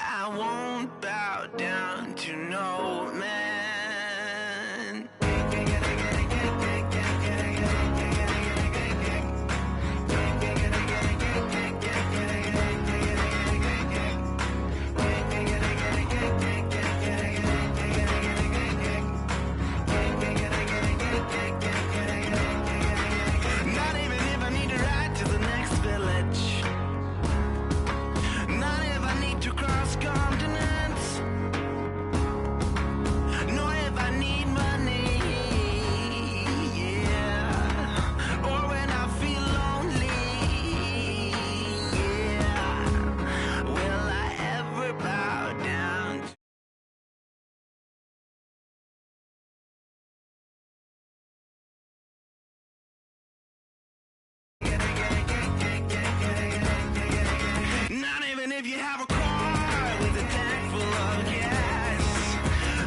I won't bow down to no man. Not even if I need to ride to the next village. Not if I need to cross continents. Nor if I need money. Yeah. Or when I feel lonely. Yeah. Will I ever bow down? Not even if you have a car with a tank full of gas.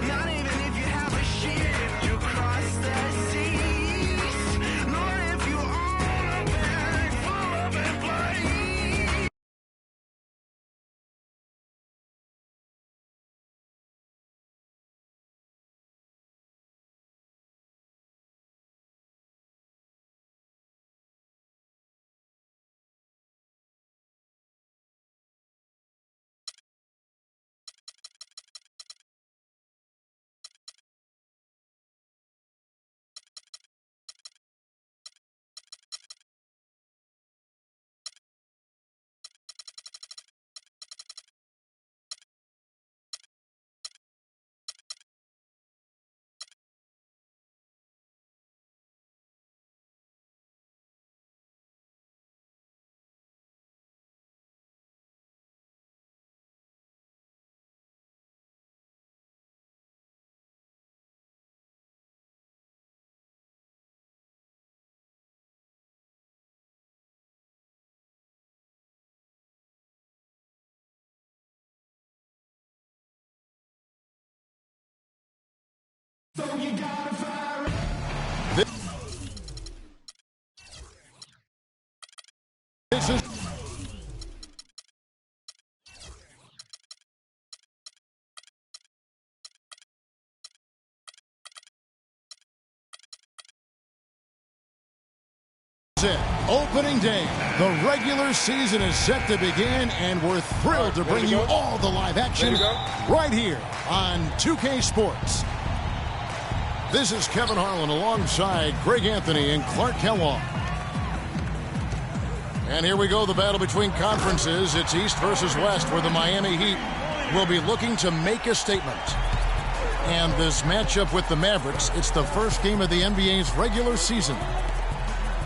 Not even if you have a ship to cross the seas. Nor if you own a bag full of employees. So you gotta fire it. This is it. Opening day. The regular season is set to begin, and we're thrilled to bring you all the live action right here on 2K Sports. This is Kevin Harlan alongside Greg Anthony and Clark Kellogg. And here we go, the battle between conferences. It's East versus West, where the Miami Heat will be looking to make a statement. And this matchup with the Mavericks, it's the first game of the NBA's regular season.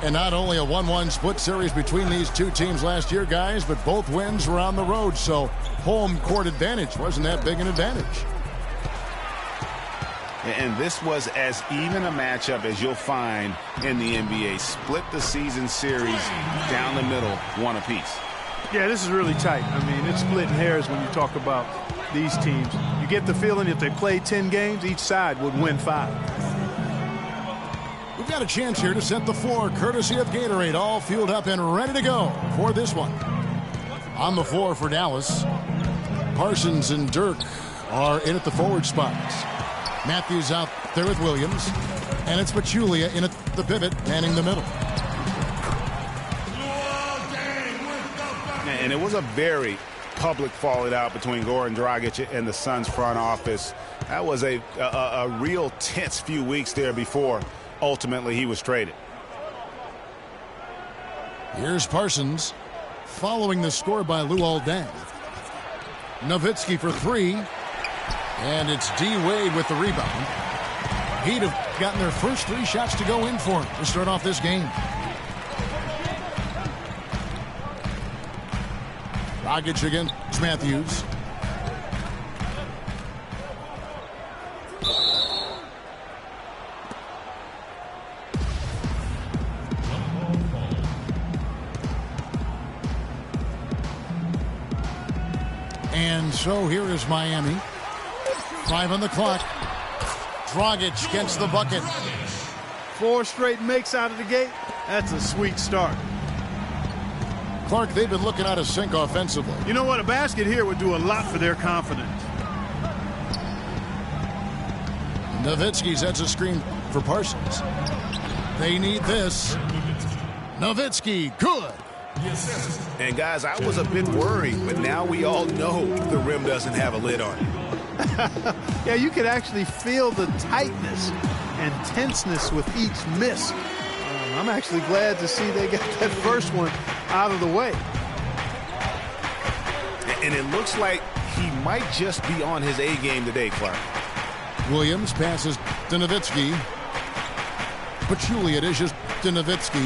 And not only a 1-1 split series between these two teams last year, guys, but both wins were on the road, so home court advantage wasn't that big an advantage. And this was as even a matchup as you'll find in the NBA. Split the season series down the middle, one apiece. Yeah, this is really tight. I mean, it's splitting hairs when you talk about these teams. You get the feeling if they played 10 games, each side would win 5. We've got a chance here to set the floor, courtesy of Gatorade, all fueled up and ready to go for this one. On the floor for Dallas, Parsons and Dirk are in at the forward spots. Matthews out there with Williams, and it's Pachulia in at the pivot, manning the middle. And it was a very public falling out between Goran Dragic and the Suns front office. That was a real tense few weeks there before ultimately he was traded. Here's Parsons following the score by Luol Deng. Nowitzki for 3. And it's D. Wade with the rebound. He'd have gotten their first 3 shots to go in for him to start off this game. Dragic against Matthews. And so here is Miami. 5 on the clock. Dragic gets the bucket. 4 straight makes out of the gate. That's a sweet start. Clark, they've been looking out of sync offensively. You know what? A basket here would do a lot for their confidence. Nowitzki sets a screen for Parsons. They need this. Nowitzki, good. And guys, I was a bit worried, but now we all know the rim doesn't have a lid on it. Yeah, you could actually feel the tightness and tenseness with each miss. I'm actually glad to see they got that first one out of the way. And it looks like he might just be on his A game today, Clark. Williams passes to Nowitzki. Pachulia dishes to Nowitzki.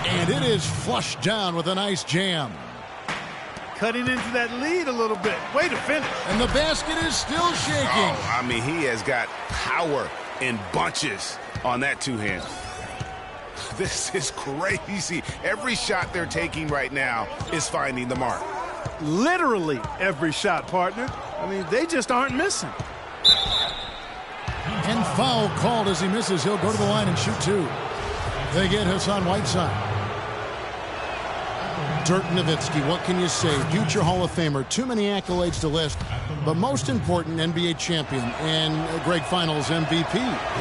And it is flushed down with a nice jam. Cutting into that lead a little bit. Way to finish. And the basket is still shaking. Oh, I mean, he has got power in bunches on that two-hand. This is crazy. Every shot they're taking right now is finding the mark. Literally every shot, partner. I mean, they just aren't missing. And foul called as he misses. He'll go to the line and shoot two. They get Hassan Whiteside. Dirk Nowitzki, what can you say? Future Hall of Famer. Too many accolades to list. But most important, NBA champion and Greg Finals MVP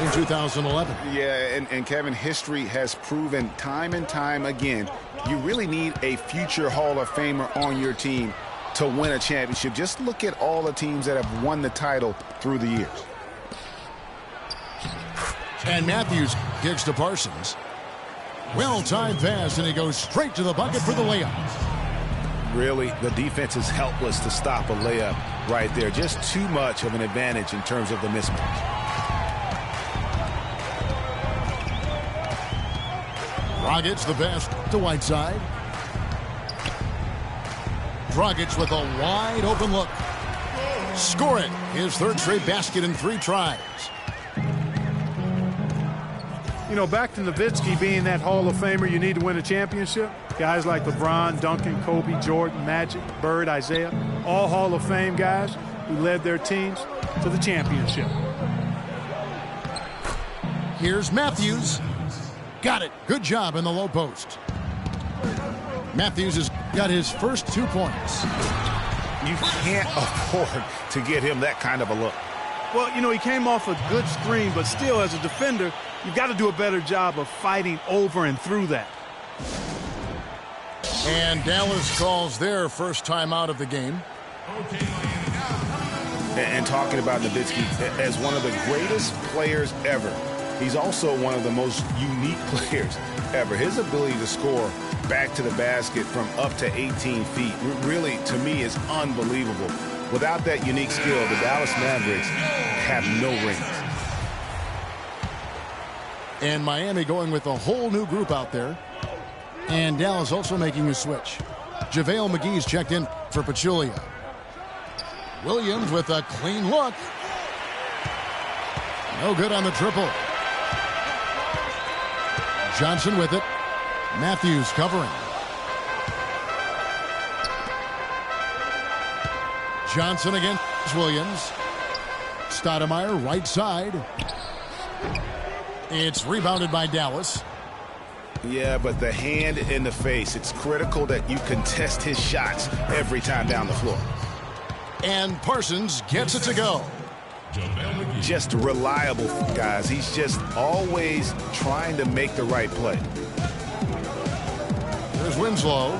in 2011. Yeah, and Kevin, history has proven time and time again, you really need a future Hall of Famer on your team to win a championship. Just look at all the teams that have won the title through the years. And Matthews kicks to Parsons. Well-timed pass, and he goes straight to the bucket for the layup. Really, the defense is helpless to stop a layup right there. Just too much of an advantage in terms of the mismatch. Dragic the pass to Whiteside. Dragic with a wide open look. Score it. His third straight basket in 3 tries. You know, back to Nowitzki being that Hall of Famer, you need to win a championship. Guys like LeBron, Duncan, Kobe, Jordan, Magic, Bird, Isaiah, all Hall of Fame guys who led their teams to the championship. Here's Matthews. Got it. Good job in the low post. Matthews has got his first 2 points. You can't afford to get him that kind of a look. Well, you know, he came off a good screen, but still, as a defender, you've got to do a better job of fighting over and through that. And Dallas calls their first time out of the game. And talking about Nowitzki as one of the greatest players ever, he's also one of the most unique players ever. His ability to score back to the basket from up to 18 feet really, to me, is unbelievable. Without that unique skill, the Dallas Mavericks have no rings. And Miami going with a whole new group out there. And Dallas also making a switch. JaVale McGee's checked in for Pachulia. Williams with a clean look. No good on the triple. Johnson with it. Matthews covering. Johnson against Williams. Stoudemire right side. It's rebounded by Dallas. Yeah, but the hand in the face, it's critical that you contest his shots every time down the floor. And Parsons gets it to go. Just reliable, guys. He's just always trying to make the right play. There's Winslow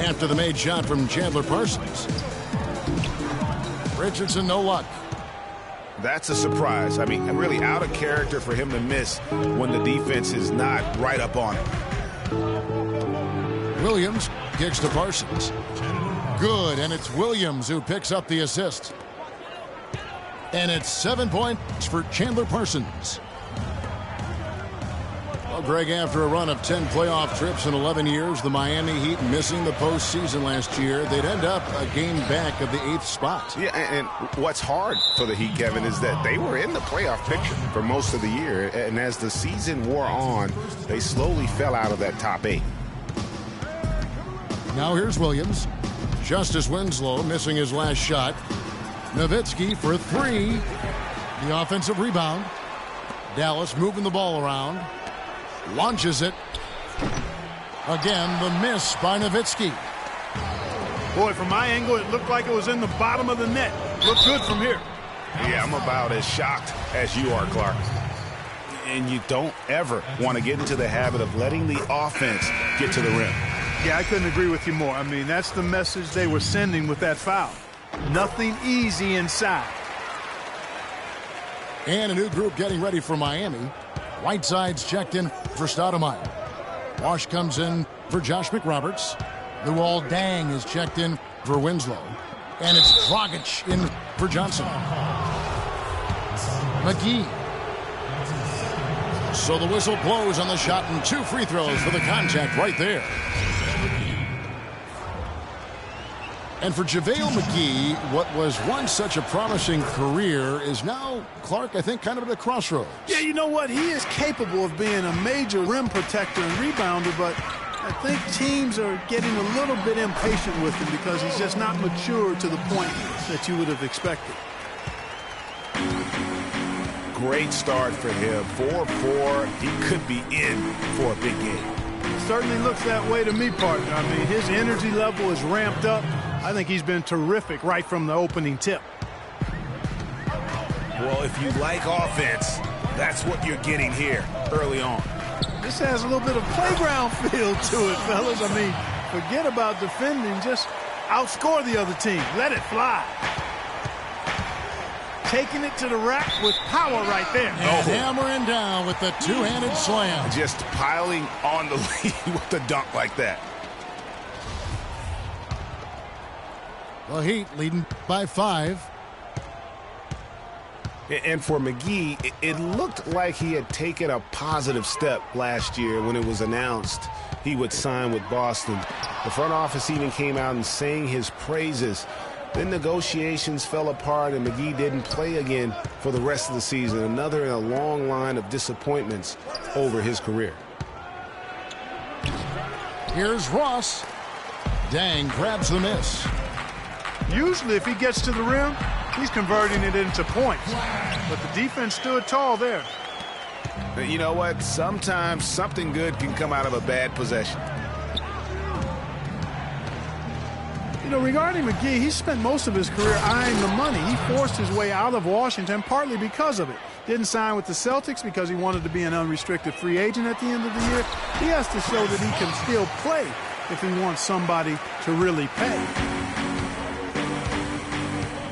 after the made shot from Chandler Parsons. Richardson, no luck. That's a surprise. I mean, really out of character for him to miss when the defense is not right up on it. Williams kicks to Parsons. Good, and it's Williams who picks up the assist. And it's 7 points for Chandler Parsons. Well, Greg, after a run of 10 playoff trips in 11 years, the Miami Heat missing the postseason last year, they'd end up a game back of the 8th spot. Yeah, and what's hard for the Heat, Kevin, is that they were in the playoff picture for most of the year. And as the season wore on, they slowly fell out of that top 8. Now here's Williams. Justice Winslow missing his last shot. Nowitzki for 3. The offensive rebound. Dallas moving the ball around. Launches it. Again, the miss by Nowitzki. Boy, from my angle, it looked like it was in the bottom of the net. Looked good from here. Yeah, I'm about as shocked as you are, Clark. And you don't ever want to get into the habit of letting the offense get to the rim. Yeah, I couldn't agree with you more. I mean, that's the message they were sending with that foul. Nothing easy inside. And a new group getting ready for Miami. Whiteside's checked in for Stoudemire. Wash comes in for Josh McRoberts. Luol Deng is checked in for Winslow. And it's Dragic in for Johnson. McGee. So the whistle blows on the shot and 2 free throws for the contact right there. And for JaVale McGee, what was once such a promising career is now, Clark, I think, kind of at a crossroads. Yeah, you know what? He is capable of being a major rim protector and rebounder, but I think teams are getting a little bit impatient with him because he's just not mature to the point that you would have expected. Great start for him. 4-4. He could be in for a big game. It certainly looks that way to me, partner. I mean, his energy level is ramped up. I think he's been terrific right from the opening tip. Well, if you like offense, that's what you're getting here early on. This has a little bit of playground feel to it, fellas. I mean, forget about defending. Just outscore the other team. Let it fly. Taking it to the rack with power right there. And hammering down with the two-handed slam. Just piling on the lead with a dunk like that. The Heat leading by 5. And for McGee, it looked like he had taken a positive step last year when it was announced he would sign with Boston. The front office even came out and sang his praises. Then negotiations fell apart and McGee didn't play again for the rest of the season. Another in a long line of disappointments over his career. Here's Ross. Deng grabs the miss. Usually if he gets to the rim, he's converting it into points. But the defense stood tall there. But you know what? Sometimes something good can come out of a bad possession. You know, regarding McGee, he spent most of his career eyeing the money. He forced his way out of Washington partly because of it. Didn't sign with the Celtics because he wanted to be an unrestricted free agent at the end of the year. He has to show that he can still play if he wants somebody to really pay.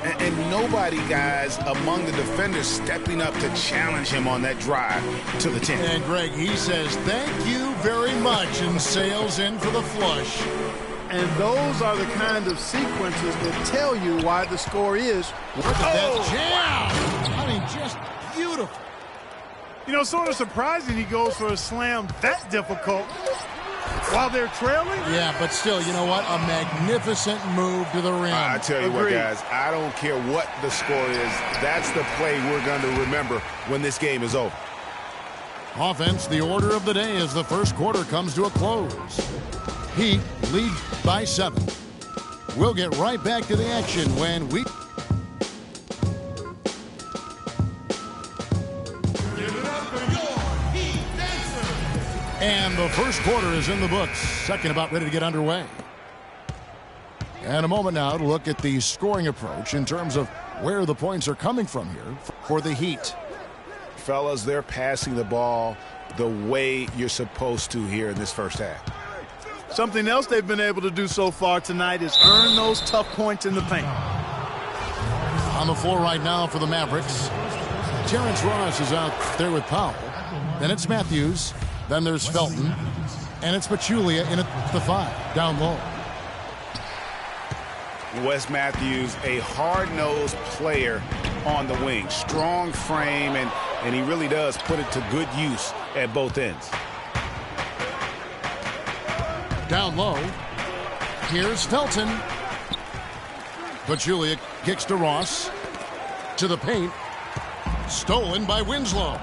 And nobody, guys, among the defenders stepping up to challenge him on that drive to the 10. And Greg, he says thank you very much and sails in for the flush. And those are the kind of sequences that tell you why the score is. Look at that jam. I mean, just beautiful. You know, sort of surprising he goes for a slam that difficult while they're trailing. Yeah, but still, you know what? A magnificent move to the rim. I tell you what, guys, I don't care what the score is. That's the play we're going to remember when this game is over. Offense, the order of the day as the first quarter comes to a close. Heat lead by 7. We'll get right back to the action when we... And the first quarter is in the books. Second about ready to get underway. And a moment now to look at the scoring approach in terms of where the points are coming from here for the Heat. Fellas, they're passing the ball the way you're supposed to here in this first half. Something else they've been able to do so far tonight is earn those tough points in the paint. On the floor right now for the Mavericks, Terrence Ross is out there with Powell. Then it's Matthews. Then there's Felton. And it's Pachulia in at the 5, down low. Wes Matthews, a hard-nosed player on the wing. Strong frame, and he really does put it to good use at both ends. Down low. Here's Felton. Pachulia kicks to Ross. To the paint. Stolen by Winslow.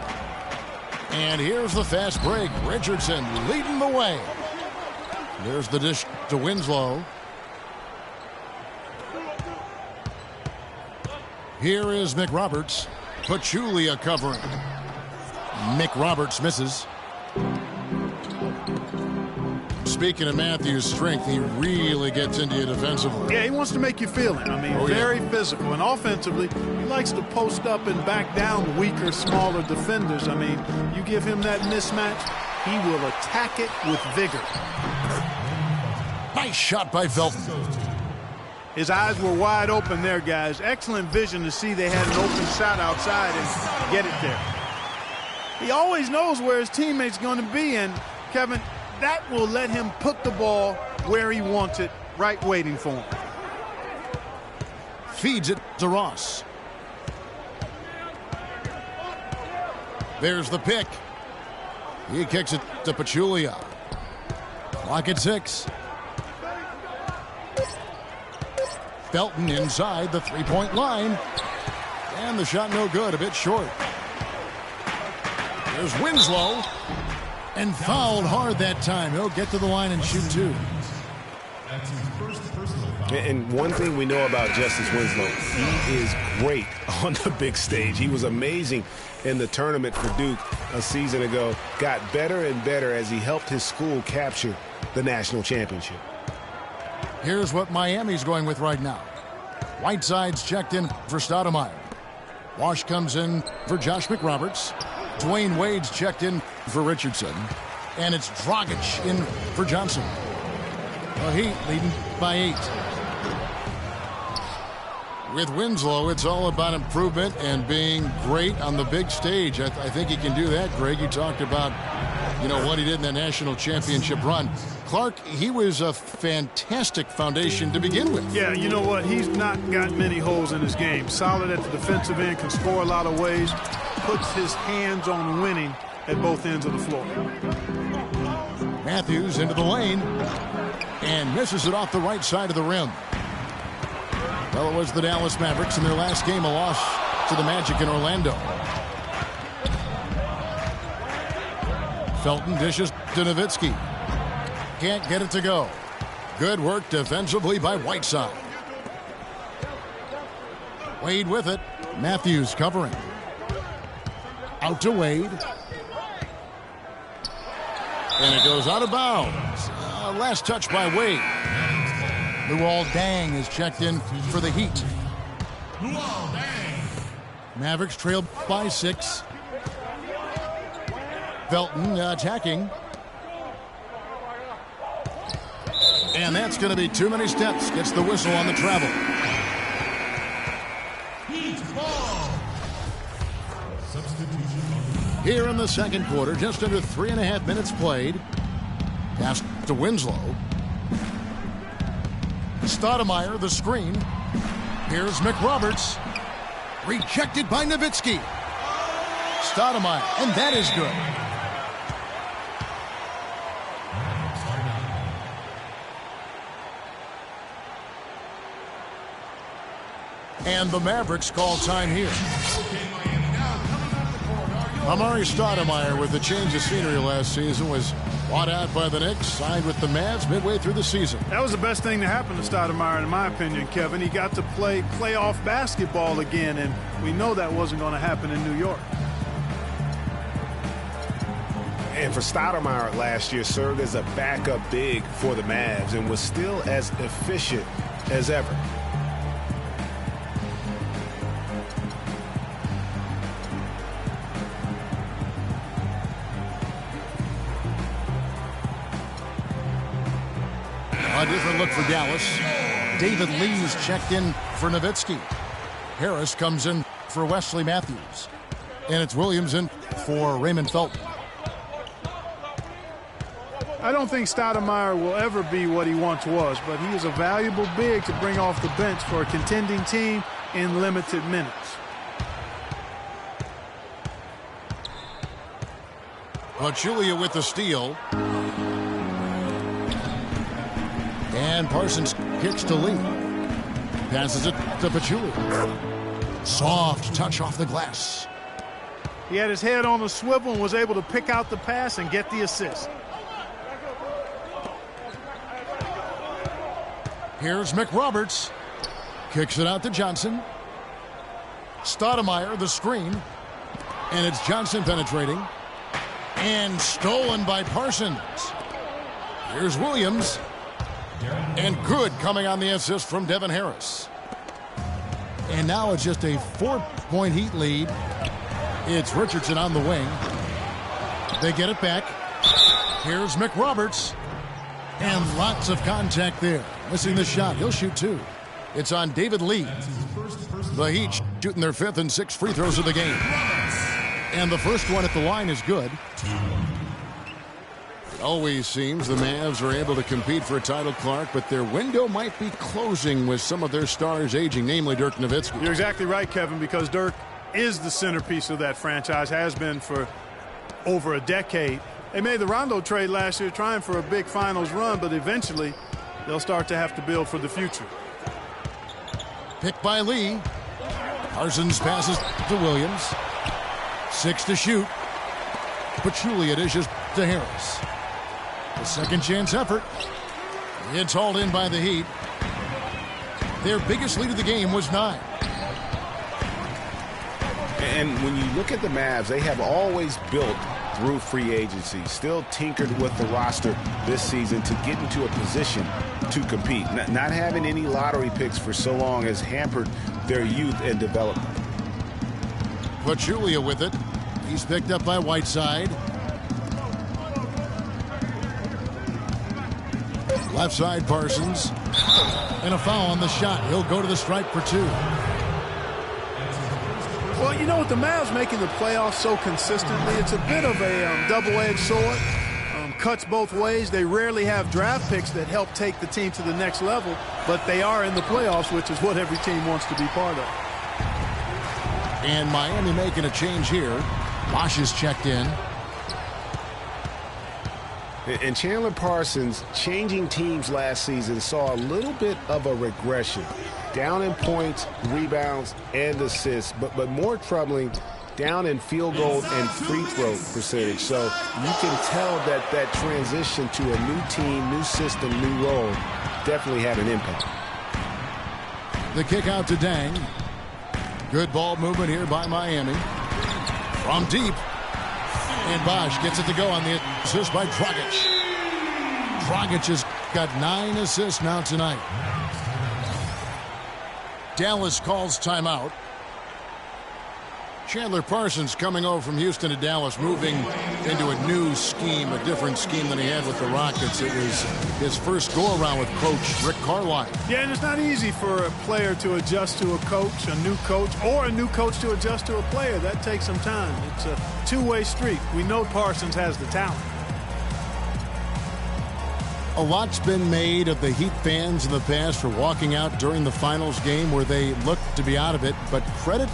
And here's the fast break. Richardson leading the way. There's the dish to Winslow. Here is McRoberts. Pachulia covering. speaking of Matthews' strength, he really gets into you defensively. Yeah, he wants to make you feel it. I mean, very physical. And offensively, he likes to post up and back down weaker, smaller defenders. I mean, you give him that mismatch, he will attack it with vigor. Nice shot by Felton. His eyes were wide open there, guys. Excellent vision to see they had an open shot outside and get it there. He always knows where his teammate's going to be, and, Kevin, that will let him put the ball where he wants it, right waiting for him. Feeds it to Ross. There's the pick. He kicks it to Pachulia. Clock at 6. Felton inside the three-point line. And the shot no good, a bit short. There's Winslow. And fouled hard that time. He'll get to the line and shoot 2. And one thing we know about Justice Winslow, he is great on the big stage. He was amazing in the tournament for Duke a season ago. Got better and better as he helped his school capture the national championship. Here's what Miami's going with right now. Whiteside's checked in for Stoudemire. Wash comes in for Josh McRoberts. Dwayne Wade's checked in for Richardson. And it's Dragic in for Johnson. The Heat leading by 8. With Winslow, it's all about improvement and being great on the big stage. I think he can do that, Greg. You talked about, what he did in the national championship run. Clark, he was a fantastic foundation to begin with. Yeah, you know what? He's not got many holes in his game. Solid at the defensive end, can score a lot of ways, puts his hands on winning at both ends of the floor. Matthews into the lane and misses it off the right side of the rim. Well, it was the Dallas Mavericks in their last game, a loss to the Magic in Orlando. Felton dishes to Nowitzki. Can't get it to go. Good work defensively by Whiteside. Wade with it. Matthews covering. Out to Wade. And it goes out of bounds. Last touch by Wade. Luol Deng is checked in for the Heat. Mavericks trailed by 6. Felton attacking. And that's going to be too many steps. Gets the whistle on the travel. Here in the second quarter, just under 3.5 minutes played. Pass to Winslow. Stoudemire, the screen. Here's McRoberts. Rejected by Nowitzki. Stoudemire, and that is good. And the Mavericks call time here. Amari Stoudemire, with the change of scenery last season, was bought out by the Knicks, signed with the Mavs midway through the season. That was the best thing to happen to Stoudemire, in my opinion, Kevin. He got to play playoff basketball again, and we know that wasn't going to happen in New York. And for Stoudemire last year, served as a backup big for the Mavs and was still as efficient as ever. A different look for Dallas. David Lee's checked in for Nowitzki. Harris comes in for Wesley Matthews. And it's Williams in for Raymond Felton. I don't think Stoudemire will ever be what he once was, but he is a valuable big to bring off the bench for a contending team in limited minutes. Pachulia with the steal. And Parsons kicks to Lee. Passes it to Pachulia. Soft touch off the glass. He had his head on a swivel and was able to pick out the pass and get the assist. Here's McRoberts. Kicks it out to Johnson. Stoudemire, the screen. And it's Johnson penetrating. And stolen by Parsons. Here's Williams. And good coming on the assist from Devin Harris. And now it's just a 4-point Heat lead. It's Richardson on the wing. They get it back. Here's McRoberts. And lots of contact there. Missing the shot. He'll shoot two. It's on David Lee. The Heat shooting their 5th and 6th free throws of the game. And the first one at the line is good. It always seems the Mavs are able to compete for a title, Clark, but their window might be closing with some of their stars aging, namely Dirk Nowitzki. You're exactly right, Kevin, because Dirk is the centerpiece of that franchise, has been for over a decade. They made the Rondo trade last year trying for a big finals run, but eventually they'll start to have to build for the future. Picked by Lee. Parsons passes to Williams. 6 to shoot. Pachulia dishes to Harris. A second chance effort. It's hauled in by the Heat. Their biggest lead of the game was 9. And when you look at the Mavs, they have always built through free agency, still tinkered with the roster this season to get into a position to compete. Not having any lottery picks for so long has hampered their youth and development. Pachulia with it. He's picked up by Whiteside. Left side Parsons. And a foul on the shot. He'll go to the stripe for 2. Well, you know, with the Mavs making the playoffs so consistently, it's a bit of a double-edged sword. Cuts both ways. They rarely have draft picks that help take the team to the next level, but they are in the playoffs, which is what every team wants to be part of. And Miami making a change here. Bosh is checked in. And Chandler Parsons, changing teams last season, saw a little bit of a regression. Down in points, rebounds, and assists, but more troubling, down in field goal and free throw percentage. So you can tell that that transition to a new team, new system, new role definitely had an impact. The kick out to Dang. Good ball movement here by Miami. From deep. And Bosh gets it to go on the assist by Dragic. Dragic has got 9 assists now tonight. Dallas calls timeout. Chandler Parsons coming over from Houston to Dallas, moving into a new scheme, a different scheme than he had with the Rockets. It was his first go-around with Coach Rick Carlisle. Yeah, and it's not easy for a player to adjust to a coach, or a new coach to adjust to a player. That takes some time. It's a two-way street. We know Parsons has the talent. A lot's been made of the Heat fans in the past for walking out during the finals game where they looked to be out of it, but credit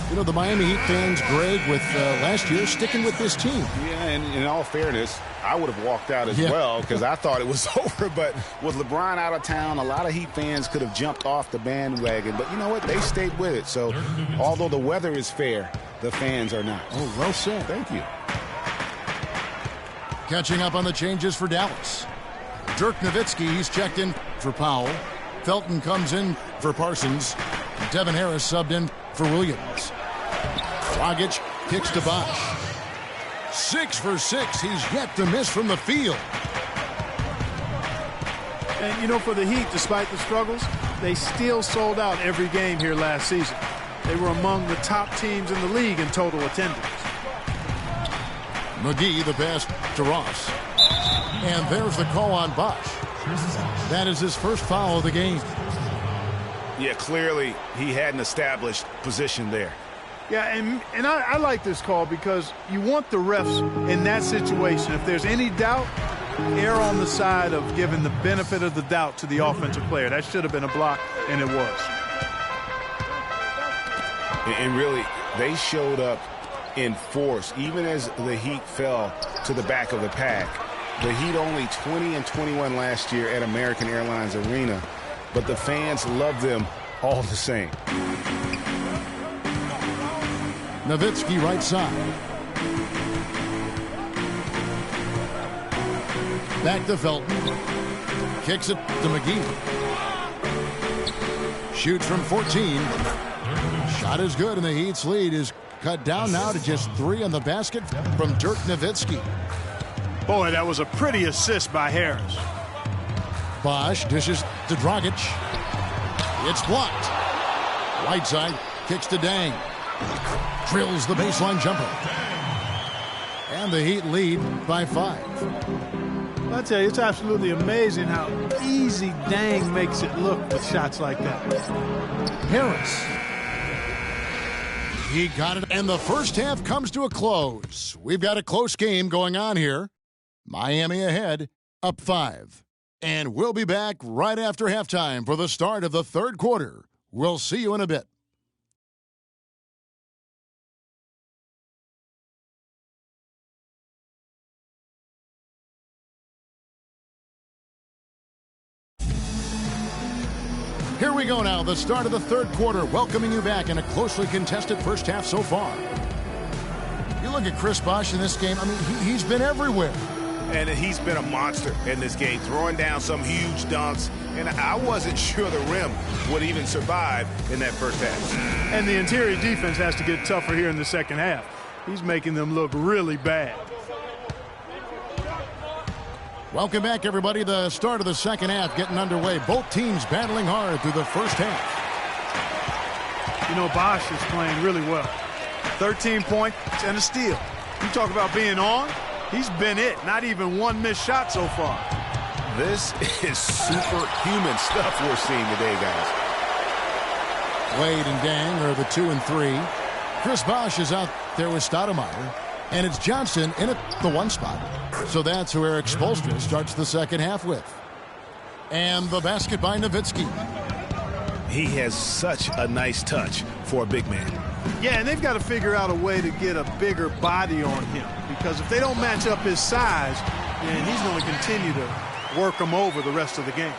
the Miami Heat fans, Greg, with last year sticking with this team. Yeah, and in all fairness, I would have walked out as well because I thought it was over. But with LeBron out of town, a lot of Heat fans could have jumped off the bandwagon. But you know what? They stayed with it. So although the weather is fair, the fans are not. Oh, well said. Thank you. Catching up on the changes for Dallas. Dirk Nowitzki, he's checked in for Powell. Felton comes in for Parsons. Devin Harris subbed in for Williams. Dragic kicks to Bosh. 6 for 6. He's yet to miss from the field. And, for the Heat, despite the struggles, they still sold out every game here last season. They were among the top teams in the league in total attendance. McGee, the pass to Ross. And there's the call on Bosh. That is his first foul of the game. Yeah, clearly he had an established position there. Yeah, and I like this call because you want the refs in that situation. If there's any doubt, err on the side of giving the benefit of the doubt to the offensive player. That should have been a block, and it was. And really, they showed up in force, even as the Heat fell to the back of the pack. The Heat only 20-21 last year at American Airlines Arena, but the fans loved them all the same. Nowitzki right side. Back to Felton. Kicks it to McGee. Shoots from 14. Shot is good, and the Heat's lead is cut down now to just 3 on the basket from Dirk Nowitzki. Boy, that was a pretty assist by Harris. Bosch dishes to Dragic. It's blocked. Whiteside kicks to Dang. Drills the baseline jumper. And the Heat lead by 5. I tell you, it's absolutely amazing how easy Dang makes it look with shots like that. Harris. He got it, and the first half comes to a close. We've got a close game going on here. Miami ahead, up 5. And we'll be back right after halftime for the start of the third quarter. We'll see you in a bit. Here we go now, the start of the third quarter, welcoming you back in a closely contested first half so far. You look at Chris Bosh in this game, I mean, he's been everywhere. And he's been a monster in this game, throwing down some huge dunks. And I wasn't sure the rim would even survive in that first half. And the interior defense has to get tougher here in the second half. He's making them look really bad. Welcome back, everybody. The start of the second half getting underway. Both teams battling hard through the first half. You know, Bosh is playing really well. 13 points and a steal. You talk about being on. He's been it. Not even one missed shot so far. This is superhuman stuff we're seeing today, guys. Wade and Dang are the 2 and 3. Chris Bosh is out there with Stoudemire. And it's Johnson in at the 1 spot. So that's who Eric Spoelstra starts the second half with. And the basket by Nowitzki. He has such a nice touch for a big man. Yeah, and they've got to figure out a way to get a bigger body on him. Because if they don't match up his size, then he's going to continue to work him over the rest of the game.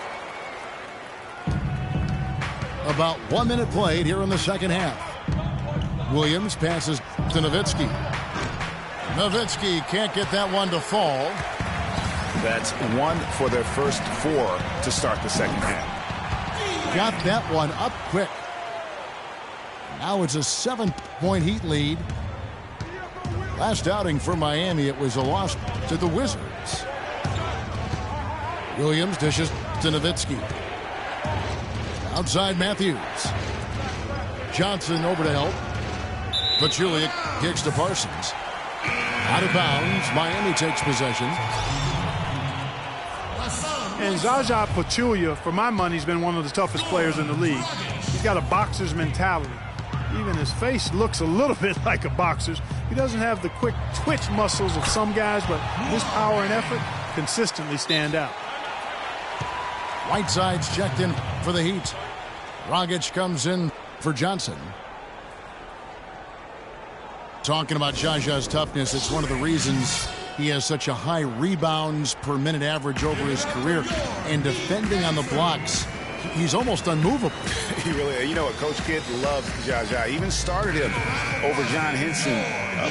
About 1 minute played here in the second half. Williams passes to Nowitzki. Nowitzki can't get that one to fall. That's 1 for their first 4 to start the second half. Got that one up quick. Now it's a 7-point Heat lead. Last outing for Miami, it was a loss to the Wizards. Williams dishes to Nowitzki. Outside Matthews. Johnson over to help. Pachulia kicks to Parsons. Out of bounds, Miami takes possession. And Zaza Pachulia, for my money, has been one of the toughest players in the league. He's got a boxer's mentality. Even his face looks a little bit like a boxer's. He doesn't have the quick twitch muscles of some guys, but his power and effort consistently stand out. Whiteside's checked in for the Heat. Dragic comes in for Johnson. Talking about Zaza's toughness, it's one of the reasons he has such a high rebounds per minute average over his career. And defending on the blocks, he's almost unmovable. He really, you know what, Coach Kidd loves Zaza. He even started him over John Henson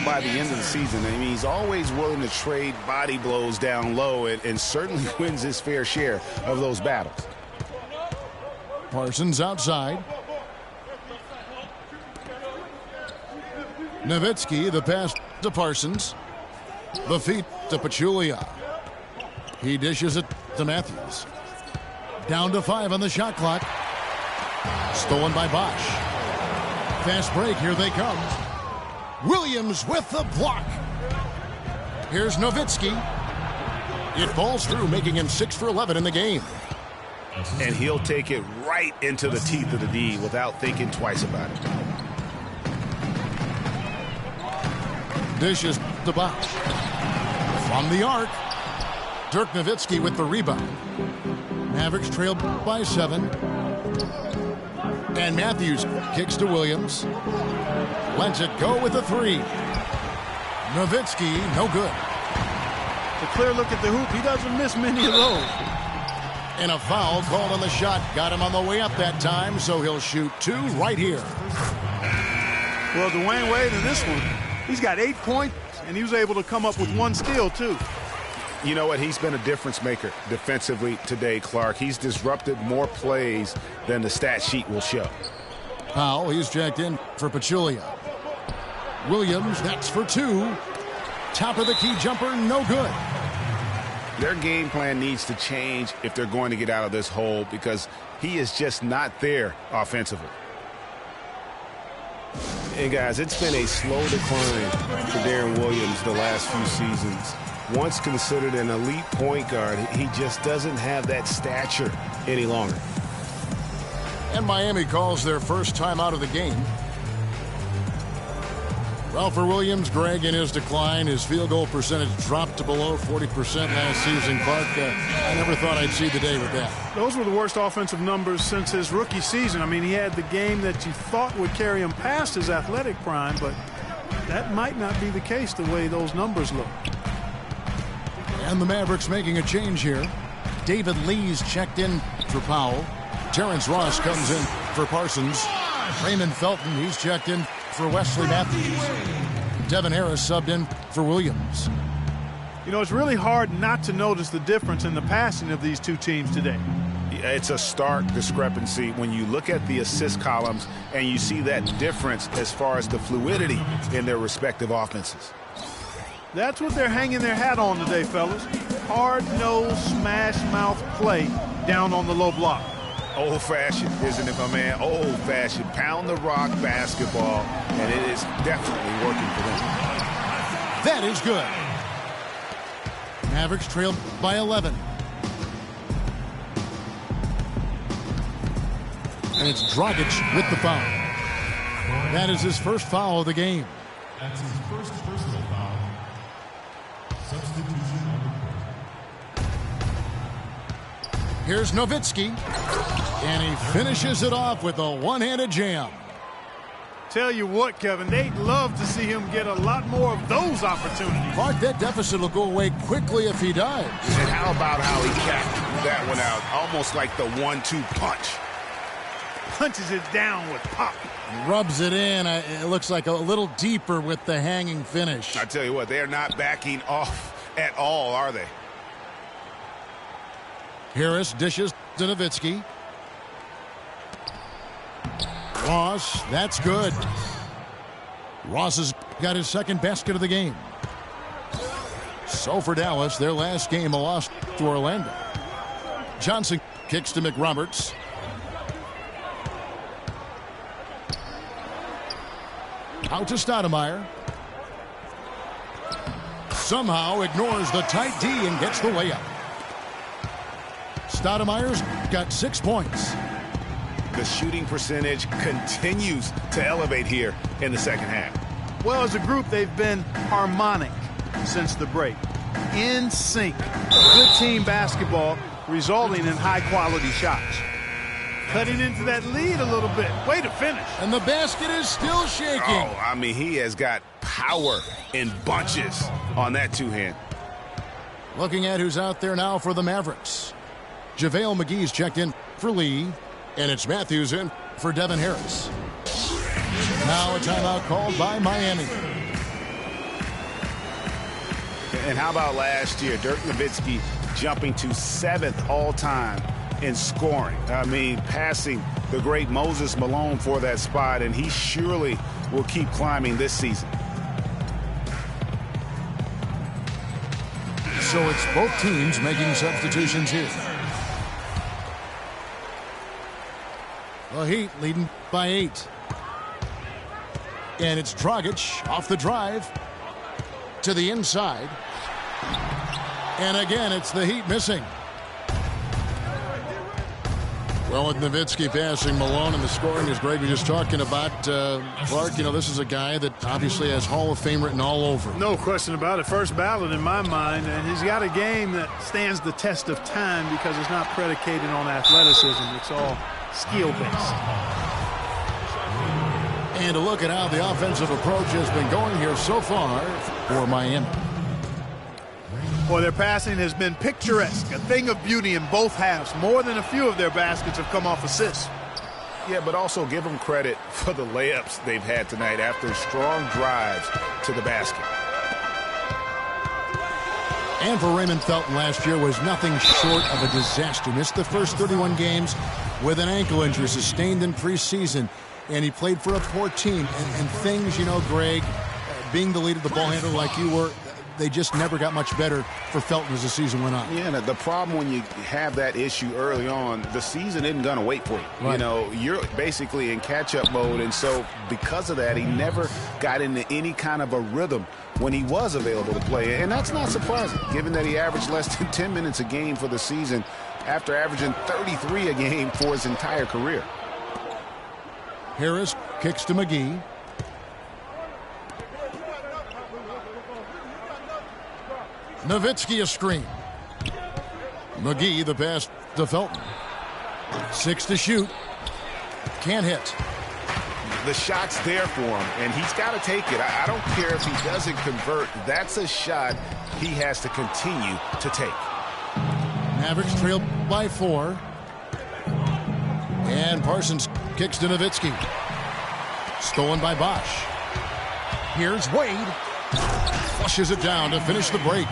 by the end of the season. I mean, he's always willing to trade body blows down low and certainly wins his fair share of those battles. Parsons outside. Nowitzki, the pass to Parsons. The feet to Pachulia. He dishes it to Matthews. Down to 5 on the shot clock. Stolen by Bosh. Fast break, here they come. Williams with the block. Here's Nowitzki. It falls through, making him 6 for 11 in the game. And he'll take it right into the teeth of the D without thinking twice about it. Dishes to Bosh. From the arc. Dirk Nowitzki with the rebound. Mavericks trail by 7. And Matthews kicks to Williams. Lets it go with the 3. Nowitzki, no good. A clear look at the hoop. He doesn't miss many of those. And a foul called on the shot. Got him on the way up that time, so he'll shoot 2 right here. Well, Dwayne Wade in this one, he's got 8 points, and he was able to come up with 1 steal, too. You know what? He's been a difference maker defensively today, Clark. He's disrupted more plays than the stat sheet will show. Powell, he's jacked in for Pachulia. Williams, that's for 2. Top of the key jumper, no good. Their game plan needs to change if they're going to get out of this hole because he is just not there offensively. And guys, it's been a slow decline for Darren Williams the last few seasons. Once considered an elite point guard, he just doesn't have that stature any longer. And Miami calls their first time out of the game. Well, for Williams, Greg, in his decline, his field goal percentage dropped to below 40% last season. Clark, I never thought I'd see the day with that. Those were the worst offensive numbers since his rookie season. I mean, he had the game that you thought would carry him past his athletic prime, but that might not be the case the way those numbers look. And the Mavericks making a change here. David Lee's checked in for Powell. Terrence Ross comes in for Parsons. Raymond Felton, he's checked in for Wesley Matthews. Devin Harris subbed in for Williams. You know, it's really hard not to notice the difference in the passing of these two teams today. It's a stark discrepancy when you look at the assist columns and you see that difference as far as the fluidity in their respective offenses. That's what they're hanging their hat on today, fellas. Hard-nosed, smash-mouth play down on the low block. Old-fashioned, isn't it, my man? Old-fashioned, pound the rock basketball, and it is definitely working for them. That is good. Mavericks trailed by 11. And it's Dragic with the foul. That is his first foul of the game. That's his first personal foul. Substitution on the court. Here's Nowitzki. And he finishes it off with a one-handed jam. Tell you what, Kevin, they'd love to see him get a lot more of those opportunities. Clark, that deficit will go away quickly if he does. And how about how he capped that one out? Almost like the 1-2 punch. Punches it down with pop. Rubs it in. It looks like a little deeper with the hanging finish. I tell you what, they are not backing off at all, are they? Harris dishes to Nowitzki. Ross, that's good. Ross has got his second basket of the game. So for Dallas, their last game, a loss to Orlando. Johnson kicks to McRoberts. Out to Stoudemire. Somehow ignores the tight D and gets the layup. Stoudemire's got 6 points. The shooting percentage continues to elevate here in the second half. Well, as a group, they've been harmonic since the break. In sync. Good team basketball resulting in high-quality shots. Cutting into that lead a little bit. Way to finish. And the basket is still shaking. Oh, I mean, he has got power in bunches on that two-hand. Looking at who's out there now for the Mavericks. JaVale McGee's checked in for Lee. And it's Matthews in for Devin Harris. Now a timeout called by Miami. And how about last year? Dirk Nowitzki jumping to 7th all-time in scoring. I mean, passing the great Moses Malone for that spot, and he surely will keep climbing this season. So it's both teams making substitutions here. The Heat leading by 8. And it's Dragic off the drive to the inside. And again, it's the Heat missing. Well, with Nowitzki passing Malone and the scoring, as Greg was just talking about, Clark, you know, this is a guy that obviously has Hall of Fame written all over. No question about it. First ballot in my mind. And he's got a game that stands the test of time because it's not predicated on athleticism. It's all skill-based. And to look at how the offensive approach has been going here so far for Miami. Boy, their passing has been picturesque, a thing of beauty in both halves. More than a few of their baskets have come off assists. Yeah, but also give them credit for the layups they've had tonight after strong drives to the basket. And for Raymond Felton, last year was nothing short of a disaster. Missed the first 31 games with an ankle injury sustained in preseason. And he played for a poor team. And things, you know, Greg, being the leader, the ball handler like you were, they just never got much better for Felton as the season went on. Yeah, the problem when you have that issue early on, the season isn't going to wait for you. Right. You know, you're basically in catch-up mode, and so because of that, he never got into any kind of a rhythm when he was available to play. And that's not surprising, given that he averaged less than 10 minutes a game for the season after averaging 33 a game for his entire career. Harris kicks to McGee. Nowitzki a screen. McGee the pass to Felton. 6 to shoot. Can't hit. The shot's there for him, and he's got to take it. I don't care if he doesn't convert. That's a shot he has to continue to take. Mavericks trail by 4. And Parsons kicks to Nowitzki. Stolen by Bosch. Here's Wade. Flushes it down to finish the break.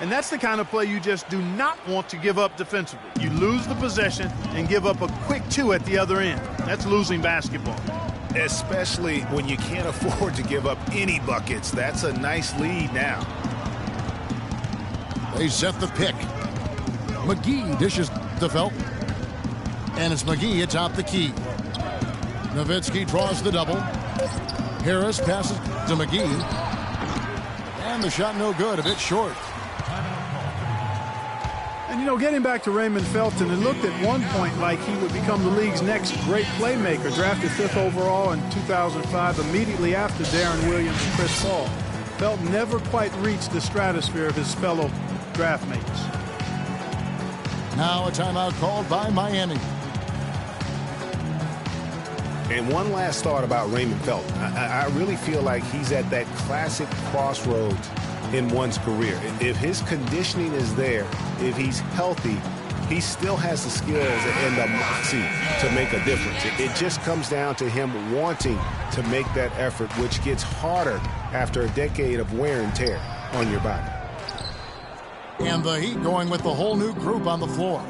And that's the kind of play you just do not want to give up defensively. You lose the possession and give up a quick 2 at the other end. That's losing basketball. Especially when you can't afford to give up any buckets. That's a nice lead now. They set the pick. McGee dishes to Felton. And it's McGee atop the key. Nowitzki draws the double. Harris passes to McGee. And the shot no good, a bit short. And, you know, getting back to Raymond Felton, it looked at one point like he would become the league's next great playmaker, drafted 5th overall in 2005, immediately after Darren Williams and Chris Paul. Felton never quite reached the stratosphere of his fellow draft mates. Now a timeout called by Miami. And one last thought about Raymond Felton. I really feel like he's at that classic crossroads in one's career. If his conditioning is there, if he's healthy, he still has the skills and the moxie to make a difference. It just comes down to him wanting to make that effort, which gets harder after a decade of wear and tear on your body. And the Heat going with the whole new group on the floor.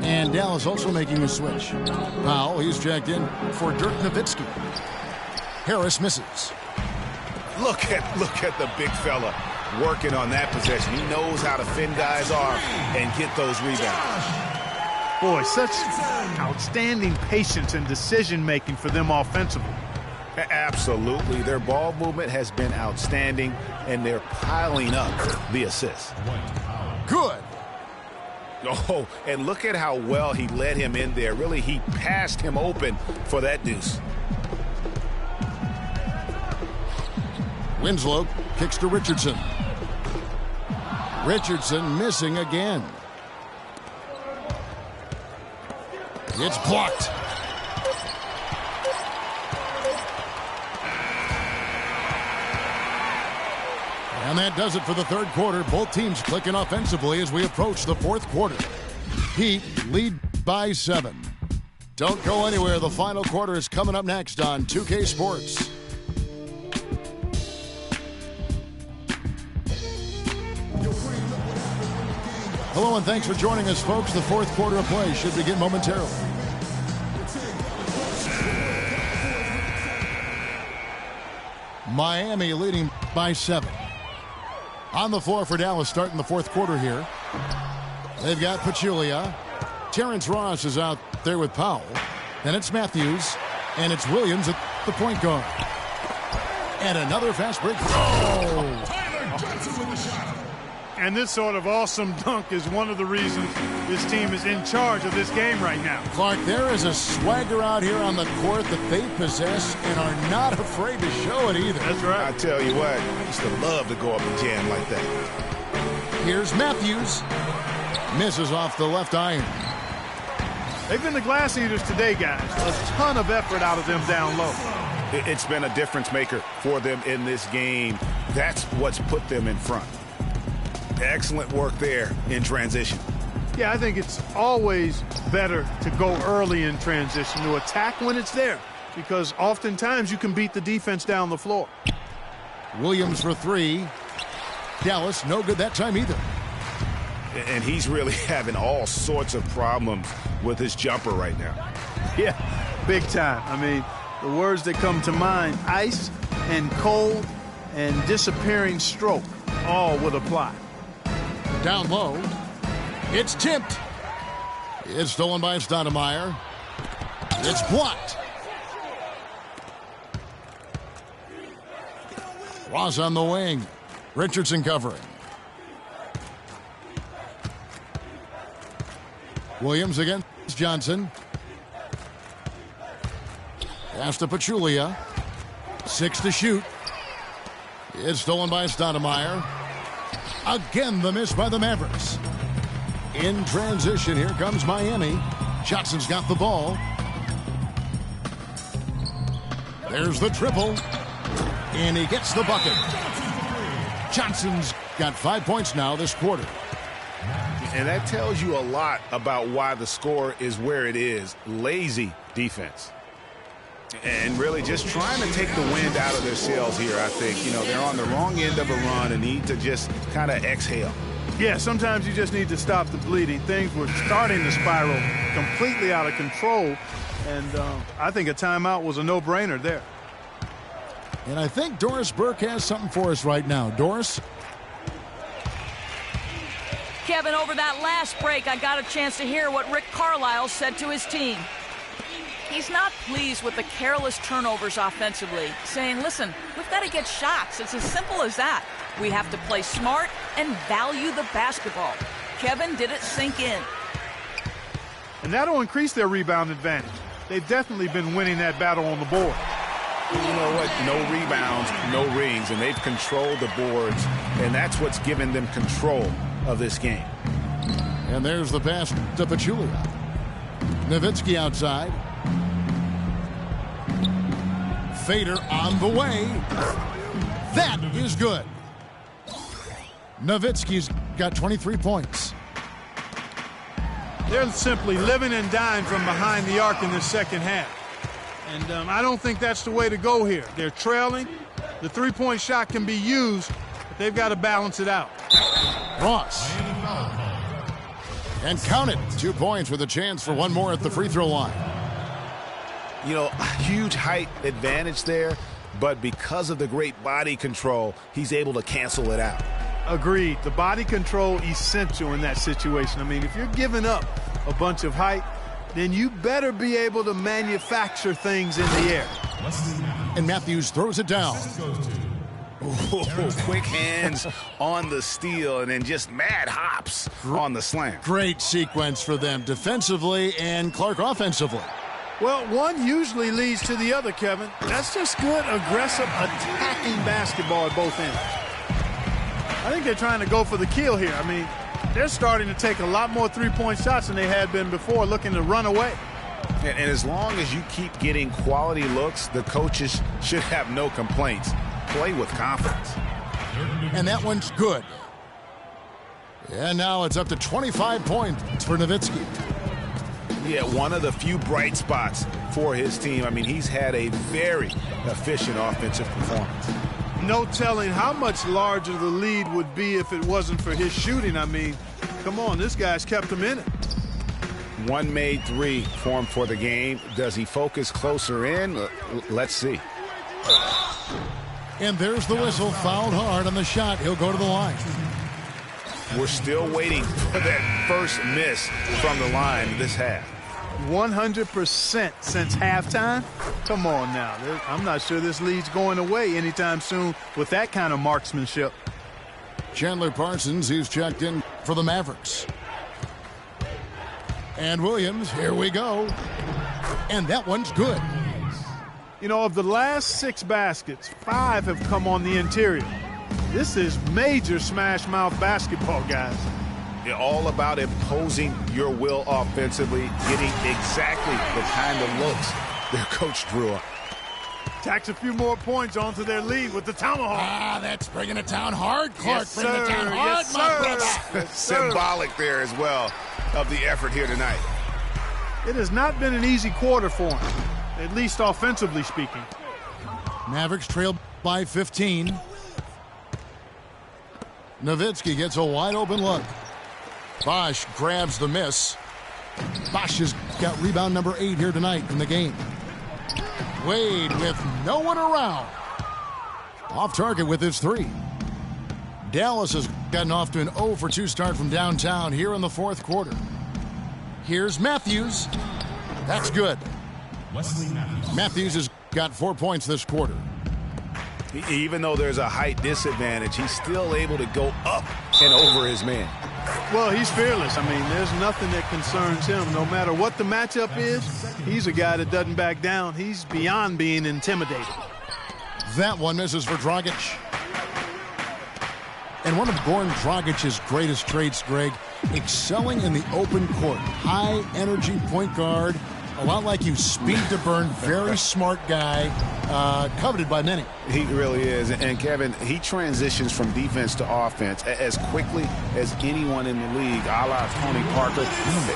And Dallas also making a switch. Powell, he's checked in for Dirk Nowitzki. Harris misses. Look at the big fella working on that possession. He knows how to fend guys off and get those rebounds. Boy, such outstanding patience and decision-making for them offensively. Absolutely. Their ball movement has been outstanding, and they're piling up the assists. Good. Oh, and look at how well he led him in there. Really, he passed him open for that deuce. Winslow kicks to Richardson. Richardson missing again. It's blocked. And that does it for the third quarter. Both teams clicking offensively as we approach the fourth quarter. Heat lead by 7. Don't go anywhere. The final quarter is coming up next on 2K Sports. Hello and thanks for joining us, folks. The fourth quarter of play should begin momentarily. Miami leading by 7. On the floor for Dallas starting the fourth quarter here. They've got Pachulia. Terrence Ross is out there with Powell. Then it's Matthews. And it's Williams at the point guard. And another fast break. And this sort of awesome dunk is one of the reasons this team is in charge of this game right now. Clark, there is a swagger out here on the court that they possess and are not afraid to show it either. That's right. I tell you what, I used to love to go up and jam like that. Here's Matthews. Misses off the left iron. They've been the glass eaters today, guys. A ton of effort out of them down low. It's been a difference maker for them in this game. That's what's put them in front. Excellent work there in transition. Yeah, I think it's always better to go early in transition, to attack when it's there, because oftentimes you can beat the defense down the floor. Williams for 3. Dallas, no good that time either. And he's really having all sorts of problems with his jumper right now. Yeah, big time. I mean, the words that come to mind, ice and cold, and disappearing stroke all would apply. Down low. It's tipped. It's stolen by Stoudemire. It's blocked. Ross on the wing. Richardson covering. Williams against Johnson. Pass to Pachulia. 6 to shoot. It's stolen by Stoudemire. Again, the miss by the Mavericks. In transition, here comes Miami. Johnson's got the ball. There's the triple. And he gets the bucket. Johnson's got 5 points now this quarter. And that tells you a lot about why the score is where it is. Lazy defense. And really just trying to take the wind out of their sails here, I think. You know, they're on the wrong end of a run and need to just kind of exhale. Yeah, sometimes you just need to stop the bleeding. Things were starting to spiral completely out of control. And I think a timeout was a no-brainer there. And I think Doris Burke has something for us right now. Doris? Kevin, over that last break, I got a chance to hear what Rick Carlisle said to his team. He's not pleased with the careless turnovers offensively, saying, listen, we've got to get shots. It's as simple as that. We have to play smart and value the basketball. Kevin, did it sink in? And that'll increase their rebound advantage. They've definitely been winning that battle on the board. You know what? No rebounds, no rings, and they've controlled the boards, and that's what's given them control of this game. And there's the pass to Pachulia. Nowitzki outside. Fader on the way. That is good. Nowitzki's got 23 points. They're simply living and dying from behind the arc in the second half. And I don't think that's the way to go here. They're trailing. The three-point shot can be used, but they've got to balance it out. Ross. And count it. 2 points with a chance for one more at the free throw line. You know, huge height advantage there, but because of the great body control, he's able to cancel it out. Agreed. The body control essential in that situation. I mean, if you're giving up a bunch of height, then you better be able to manufacture things in the air. And Matthews throws it down. Oh, quick hands on the steal and then just mad hops on the slam. Great sequence for them defensively and Clark offensively. Well, one usually leads to the other, Kevin. That's just good, aggressive, attacking basketball at both ends. I think they're trying to go for the kill here. I mean, they're starting to take a lot more three-point shots than they had been before, looking to run away. And as long as you keep getting quality looks, the coaches should have no complaints. Play with confidence. And that one's good. And now it's up to 25 points for Nowitzki. Yeah, one of the few bright spots for his team. I mean, he's had a very efficient offensive performance. No telling how much larger the lead would be if it wasn't for his shooting. I mean, come on, this guy's kept him in it. One made three for him for the game. Does he focus closer in? Let's see. And there's the whistle. Fouled hard on the shot. He'll go to the line. We're still waiting for that first miss from the line this half. 100% since halftime? Come on now. I'm not sure this lead's going away anytime soon with that kind of marksmanship. Chandler Parsons, he's checked in for the Mavericks. And Williams, here we go. And that one's good. You know, of the last 6 baskets, 5 have come on the interior. This is major smash mouth basketball, guys. They're all about imposing your will offensively, getting exactly the kind of looks their coach drew up. Tacks a few more points onto their lead with the tomahawk. Ah, that's bringing it down hard, Clark. Yes, bringing it down hard, yes, my brother. Yes, sir. Symbolic there as well of the effort here tonight. It has not been an easy quarter for him, at least offensively speaking. Mavericks trail by 15. Nowitzki gets a wide open look. Bosch grabs the miss. Bosch has got rebound number 8 here tonight in the game. Wade with no one around. Off target with his 3. Dallas has gotten off to an 0 for 2 start from downtown here in the fourth quarter. Here's Matthews. That's good. Wesley Matthews. Matthews has got 4 points this quarter. Even though there's a height disadvantage, he's still able to go up and over his man. Well, he's fearless. I mean, there's nothing that concerns him. No matter what the matchup is, he's a guy that doesn't back down. He's beyond being intimidated. That one misses for Dragic. And one of Goran Dragic's greatest traits, Greg, excelling in the open court. High-energy point guard, a lot like you, speed to burn, very smart guy, coveted by many. He really is. And, Kevin, he transitions from defense to offense as quickly as anyone in the league, a la Tony Parker,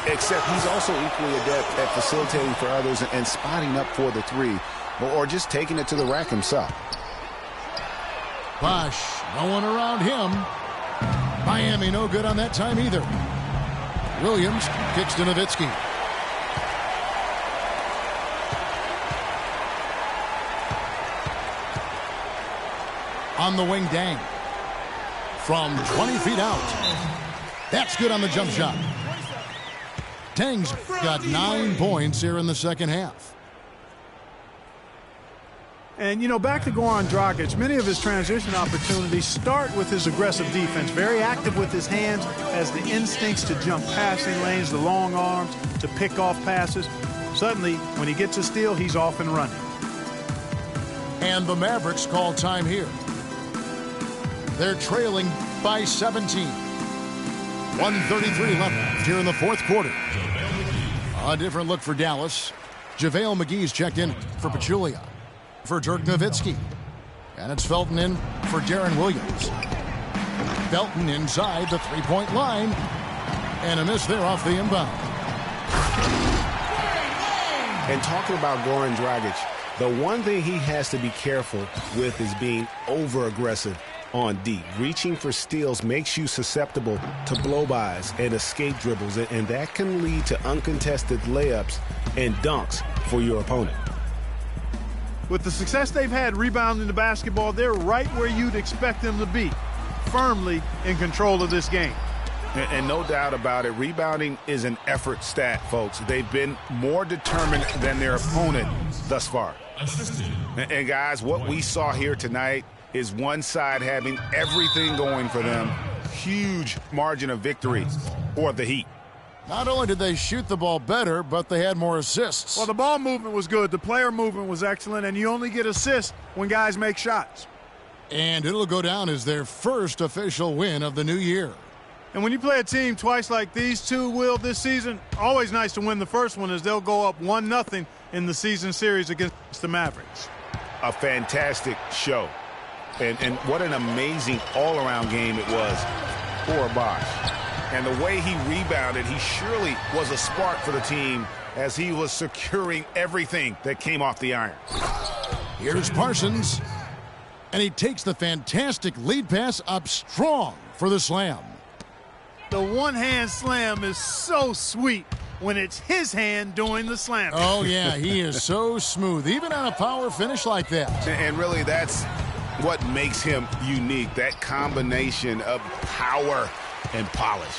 except he's also equally adept at facilitating for others and spotting up for the 3, or just taking it to the rack himself. Bosh, no one around him. Miami no good on that time either. Williams kicks to Nowitzki. On the wing, Dang. From 20 feet out. That's good on the jump shot. Dang's got 9 points here in the second half. And, you know, back to Goran Dragic, many of his transition opportunities start with his aggressive defense. Very active with his hands, has the instincts to jump passing lanes, the long arms, to pick off passes. Suddenly, when he gets a steal, he's off and running. And the Mavericks call time here. They're trailing by 17. 1:33 left here in the fourth quarter. A different look for Dallas. JaVale McGee's checked in for Pachulia. For Dirk Nowitzki. And it's Felton in for Darren Williams. Felton inside the three-point line. And a miss there off the inbound. And talking about Goran Dragic, the one thing he has to be careful with is being over-aggressive on D. Reaching for steals makes you susceptible to blow-bys and escape dribbles, and that can lead to uncontested layups and dunks for your opponent. With the success they've had rebounding the basketball, they're right where you'd expect them to be, firmly in control of this game. And no doubt about it, rebounding is an effort stat, folks. They've been more determined than their opponent thus far. And guys, what we saw here tonight is one side having everything going for them. Huge margin of victory for the Heat. Not only did they shoot the ball better, but they had more assists. Well, the ball movement was good. The player movement was excellent, and you only get assists when guys make shots. And it'll go down as their first official win of the new year. And when you play a team twice like these two will this season, always nice to win the first one as they'll go up 1-0 in the season series against the Mavericks. A fantastic show. And what an amazing all-around game it was for Bosh. And the way he rebounded, he surely was a spark for the team as he was securing everything that came off the iron. Here's Parsons. And he takes the fantastic lead pass up strong for the slam. The one-hand slam is so sweet when it's his hand doing the slam. Oh, yeah, he is so smooth, even on a power finish like that. And really, that's what makes him unique, that combination of power and polish.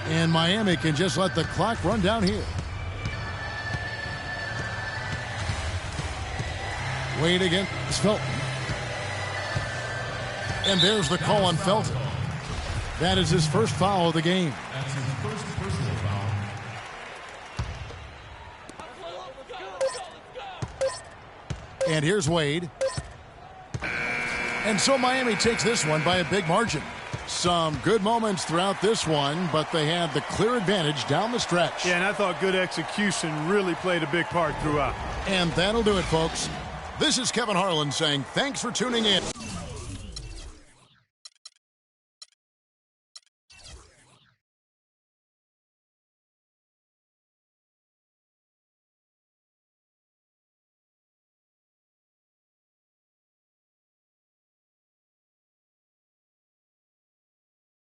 And Miami can just let the clock run down here. Wade against Felton. And there's the call on Felton. That is his first foul of the game. That's his first personal foul. And here's Wade. And so Miami takes this one by a big margin. Some good moments throughout this one, but they had the clear advantage down the stretch. Yeah, and I thought good execution really played a big part throughout. And that'll do it, folks. This is Kevin Harlan saying thanks for tuning in.